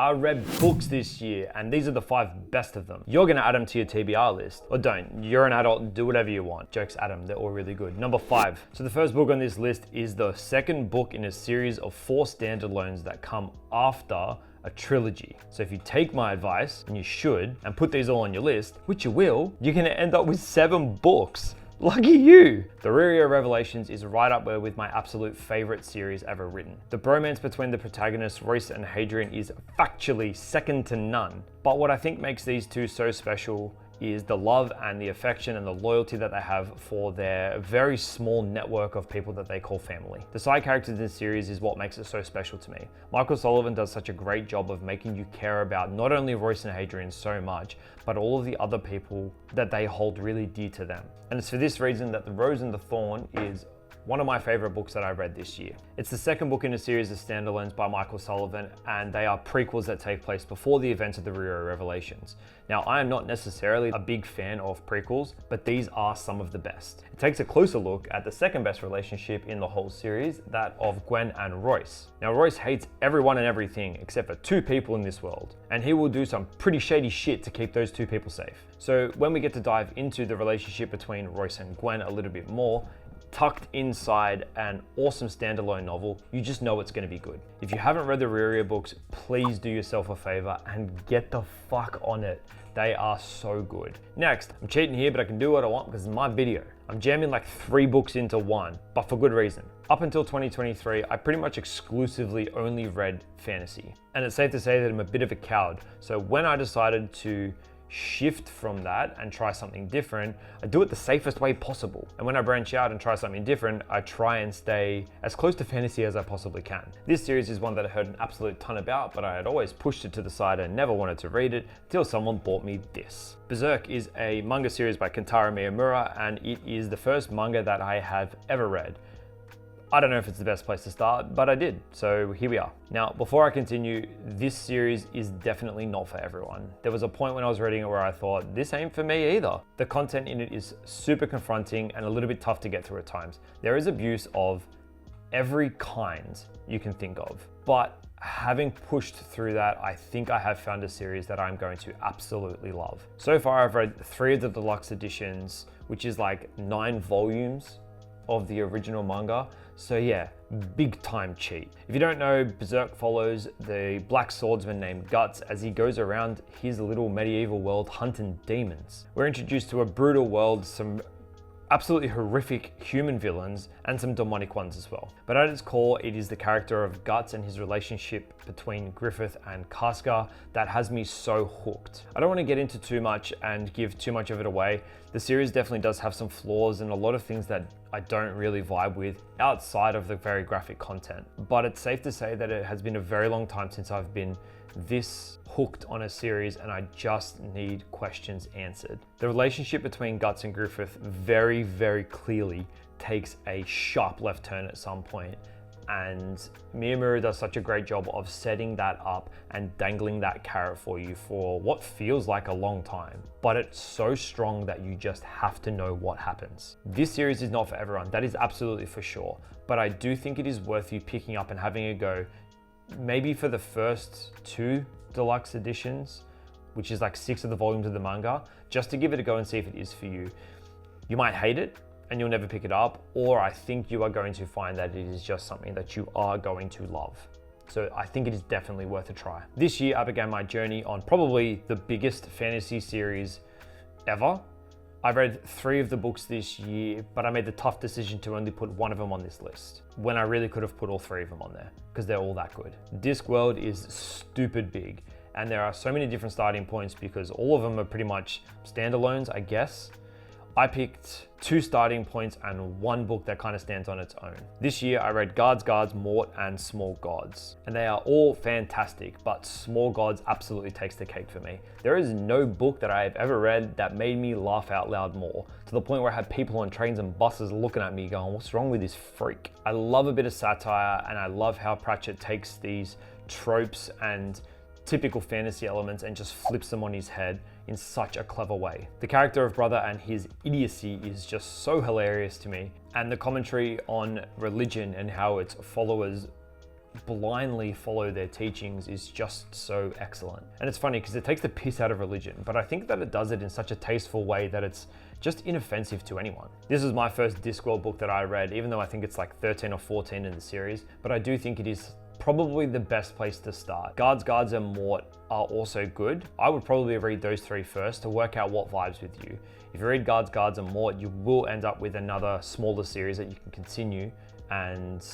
I read books this year, and these are the 5 best of them. You're gonna add them to your TBR list, or don't. You're an adult and do whatever you want. Jokes, Adam, they're all really good. Number 5. So the first book on this list is the second book in a series of 4 standalones that come after a trilogy. So if you take my advice, and you should, and put these all on your list, which you will, you're gonna end up with 7 books. Lucky you! The Rio Revelations is right up there with my absolute favorite series ever written. The bromance between the protagonists Royce and Hadrian is factually second to none. But what I think makes these two so special is the love and the affection and the loyalty that they have for their very small network of people that they call family. The side characters in this series is what makes it so special to me. Michael Sullivan does such a great job of making you care about not only Royce and Hadrian so much, but all of the other people that they hold really dear to them. And it's for this reason that The Rose and the Thorn is one of my favorite books that I read this year. It's the second book in a series of standalones by Michael Sullivan, and they are prequels that take place before the events of the Rio Revelations. Now, I am not necessarily a big fan of prequels, but these are some of the best. It takes a closer look at the second best relationship in the whole series, that of Gwen and Royce. Now, Royce hates everyone and everything except for 2 people in this world, and he will do some pretty shady shit to keep those 2 people safe. So when we get to dive into the relationship between Royce and Gwen a little bit more, tucked inside an awesome standalone novel, you just know it's gonna be good. If you haven't read the Rio books, please do yourself a favor and get the fuck on it. They are so good. Next, I'm cheating here, but I can do what I want because it's my video. I'm jamming like 3 books into one, but for good reason. Up until 2023, I pretty much exclusively only read fantasy. And it's safe to say that I'm a bit of a coward. So when I decided to shift from that and try something different, I do it the safest way possible. And when I branch out and try something different, I try and stay as close to fantasy as I possibly can. This series is one that I heard an absolute ton about, but I had always pushed it to the side and never wanted to read it until someone bought me this. Berserk is a manga series by Kentaro Miyamura, and it is the first manga that I have ever read. I don't know if it's the best place to start, but I did, so here we are. Now, before I continue, this series is definitely not for everyone. There was a point when I was reading it where I thought, this ain't for me either. The content in it is super confronting and a little bit tough to get through at times. There is abuse of every kind you can think of, but having pushed through that, I think I have found a series that I'm going to absolutely love. So far, I've read 3 of the deluxe editions, which is like 9 volumes of the original manga. So yeah, big time cheat. If you don't know, Berserk follows the black swordsman named Guts as he goes around his little medieval world hunting demons. We're introduced to a brutal world, some absolutely horrific human villains, and some demonic ones as well. But at its core, it is the character of Guts and his relationship between Griffith and Casca that has me so hooked. I don't want to get into too much and give too much of it away. The series definitely does have some flaws and a lot of things that I don't really vibe with outside of the very graphic content. But it's safe to say that it has been a very long time since I've been this hooked on a series and I just need questions answered. The relationship between Guts and Griffith very, very clearly takes a sharp left turn at some point, and Miyamura does such a great job of setting that up and dangling that carrot for you for what feels like a long time, but it's so strong that you just have to know what happens. This series is not for everyone, that is absolutely for sure, but I do think it is worth you picking up and having a go, maybe for the first 2 deluxe editions, which is like 6 of the volumes of the manga, just to give it a go and see if it is for you. You might hate it and you'll never pick it up, or I think you are going to find that it is just something that you are going to love. So I think it is definitely worth a try. This year I began my journey on probably the biggest fantasy series ever. I've read 3 of the books this year, but I made the tough decision to only put 1 of them on this list, when I really could have put all 3 of them on there, because they're all that good. Discworld is stupid big, and there are so many different starting points because all of them are pretty much standalones, I guess. I picked 2 starting points and 1 book that kind of stands on its own. This year I read Guards, Mort, and Small Gods, and they are all fantastic, but Small Gods absolutely takes the cake for me. There is no book that I have ever read that made me laugh out loud more, to the point where I had people on trains and buses looking at me going, what's wrong with this freak? I love a bit of satire, and I love how Pratchett takes these tropes and typical fantasy elements and just flips them on his head in such a clever way. The character of Brother and his idiocy is just so hilarious to me, and the commentary on religion and how its followers blindly follow their teachings is just so excellent. And it's funny because it takes the piss out of religion, but I think that it does it in such a tasteful way that it's just inoffensive to anyone. This is my first Discworld book that I read, even though I think it's like 13 or 14 in the series, but I do think it is probably the best place to start. Guards, and Mort are also good. I would probably read those three first to work out what vibes with you. If you read Guards, and Mort, you will end up with another smaller series that you can continue and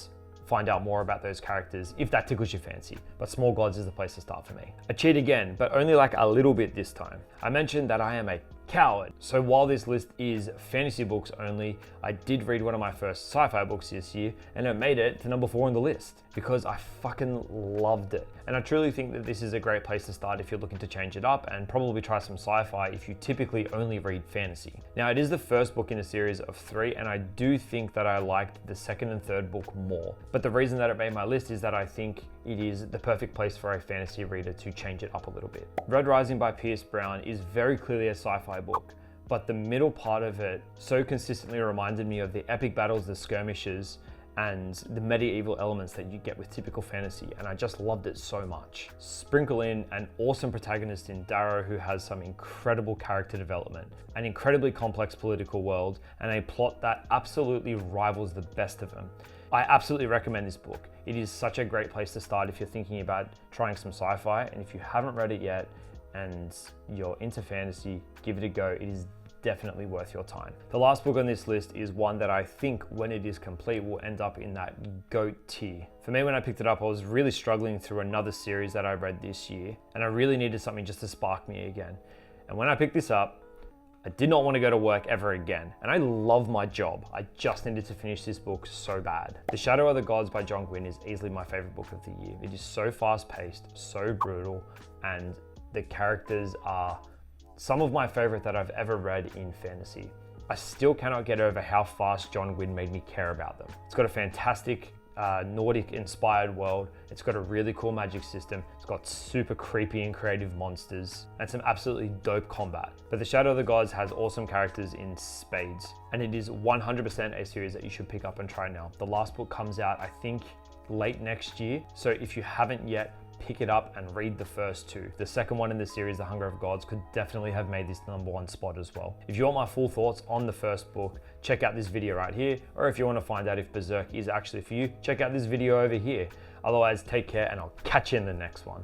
find out more about those characters if that tickles your fancy. But Small Gods is the place to start for me. I cheat again, but only like a little bit this time. I mentioned that I am a coward. So while this list is fantasy books only, I did read one of my first sci-fi books this year, and it made it to number 4 on the list because I fucking loved it. And I truly think that this is a great place to start if you're looking to change it up, and probably try some sci-fi if you typically only read fantasy. Now, it is the first book in a series of 3, and I do think that I liked the second and third book more. But the reason that it made my list is that I think it is the perfect place for a fantasy reader to change it up a little bit. Red Rising by Pierce Brown is very clearly a sci-fi book, but the middle part of it so consistently reminded me of the epic battles, the skirmishes, and the medieval elements that you get with typical fantasy, and I just loved it so much. Sprinkle in an awesome protagonist in Darrow who has some incredible character development, an incredibly complex political world, and a plot that absolutely rivals the best of them. I absolutely recommend this book. It is such a great place to start if you're thinking about trying some sci-fi, and if you haven't read it yet and you're into fantasy, give it a go. It is definitely worth your time. The last book on this list is one that I think when it is complete will end up in that GOAT tier. For me, when I picked it up, I was really struggling through another series that I read this year, and I really needed something just to spark me again. And when I picked this up, I did not want to go to work ever again, and I love my job. I just needed to finish this book so bad. The Shadow of the Gods by John Gwynne is easily my favorite book of the year. It is so fast-paced, so brutal, and the characters are some of my favorite that I've ever read in fantasy. I still cannot get over how fast John Gwynne made me care about them. It's got a fantastic Nordic inspired world. It's got a really cool magic system. It's got super creepy and creative monsters and some absolutely dope combat. But the Shadow of the Gods has awesome characters in spades, and it is 100% a series that you should pick up and try now. The last book comes out, I think, late next year. So if you haven't yet, pick it up and read the first 2. The second one in the series, The Hunger of Gods, could definitely have made this number 1 spot as well. If you want my full thoughts on the first book, check out this video right here. Or if you want to find out if Berserk is actually for you, check out this video over here. Otherwise, take care and I'll catch you in the next one.